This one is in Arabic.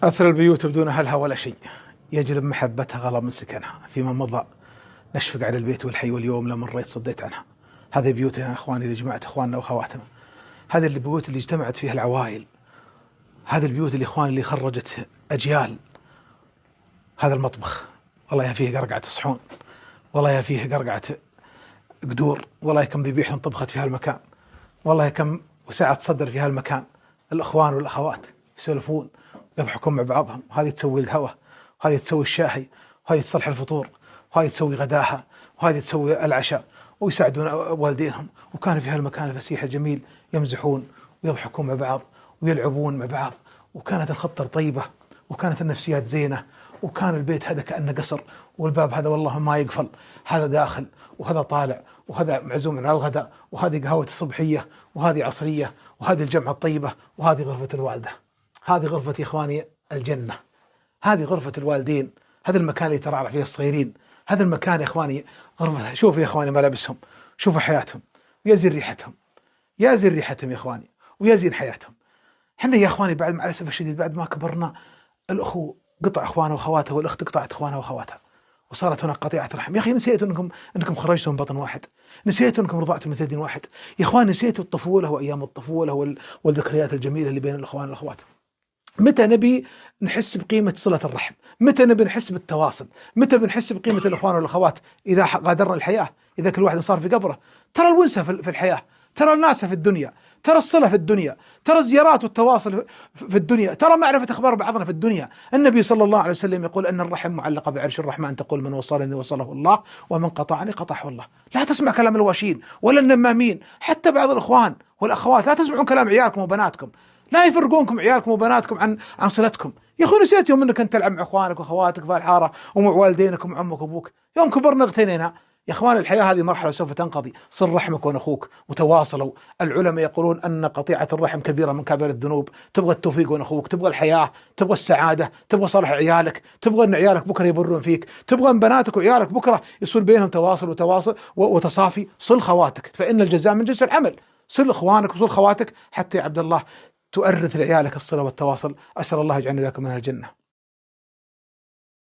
أثر البيوت بدون أهلها ولا شيء، يجلب محبتها غلا من سكنها. فيما مضى نشفق على البيت والحي، واليوم لما مريت صديت عنها. هذه بيوتنا يا إخواني اللي جمعت إخواننا وأخواتنا، هذه البيوت اللي اجتمعت فيها العوائل، هذه البيوت اللي إخواني اللي خرجت أجيال. هذا المطبخ والله يا فيه قرقعة صحون، والله يا فيه قرقعة قدور، والله كم ذبيحة طبخت في هالمكان، والله كم وسعة صدر في هالمكان. الإخوان والأخوات يسولفون يضحكون مع بعضهم، وهذه تسوي القهوة، وهذه تسوي الشاهي، وهذه تصلح الفطور، وهذه تسوي غداها، وهذه تسوي العشاء، ويساعدون والدينهم. وكان في هالمكان الفسيح الجميل يمزحون ويضحكون مع بعض ويلعبون مع بعض، وكانت الخطة طيبة، وكانت النفسيات زينة، وكان البيت هذا كأنه قصر، والباب هذا والله ما يقفل، هذا داخل وهذا طالع، وهذا معزوم على الغداء، وهذه قهوة الصبحية، وهذه عصرية، وهذه الجمعة الطيبة، وهذه غرفة الوالدة. هذه غرفة يا إخواني الجنة، هذه غرفة الوالدين، هذا المكان اللي ترعرع فيه الصغيرين، هذا المكان يا إخواني غرفة. شوفوا يا إخواني ملابسهم، شوفوا حياتهم، يا زين ريحتهم، يا زين ريحتهم يا إخواني، ويا زين حياتهم. احنا يا إخواني بعد مع الأسف الشديد بعد ما كبرنا، الأخو قطع إخوانه وأخواته، والأخت قطعت إخوانها وأخواتها، وصارت هناك قطيعة رحم. يا أخي نسيتوا أنكم خرجتوا من بطن واحد، نسيتوا أنكم رضعتوا من ثدي واحد. يا إخوان نسيتوا الطفولة وأيام الطفولة والذكريات الجميلة اللي بين الإخوان والأخوات. متى نبي نحس بقيمة صلة الرحم؟ متى نبي نحس بالتواصل؟ متى بنحس بقيمة الإخوان والأخوات؟ إذا غادرنا الحياة، إذا كل واحد صار في قبره. ترى الونسة في الحياة، ترى الناس في الدنيا، ترى الصلة في الدنيا، ترى الزيارات والتواصل في الدنيا، ترى معرفة أخبار بعضنا في الدنيا. النبي صلى الله عليه وسلم يقول أن الرحم معلقة بعرش الرحمن، تقول من وصلني وصله الله، ومن قطعني قطعه الله. لا تسمع كلام الواشين ولا النمامين، حتى بعض الإخوان والأخوات لا تسمعون كلام عيالكم وبناتكم، لا يفرقونكم عيالكم وبناتكم عن صلتكم. يا اخوي نسيت يوم انك انت تلعب مع اخوانك واخواتك في الحاره ومع والدينك ومع امك وابوك؟ يوم كبرنا اغتنينا. يا اخوان الحياه هذه مرحله سوف تنقضي، صل رحمك ونخوك وتواصلوا. العلماء يقولون ان قطيعه الرحم كبيره من كبائر الذنوب. تبغى التوفيق ونخوك، تبغى الحياه، تبغى السعاده، تبغى صلاح عيالك، تبغى ان عيالك بكره يبرون فيك، تبغى ان بناتك وعيالك بكره يصير بينهم تواصل وتصافي. صل خواتك فان الجزاء من جنس العمل. صل اخوانك وصل خواتك حتى يا عبد الله تؤرث لعيالك الصلة والتواصل. أسأل الله يجعلني لكم من الجنة.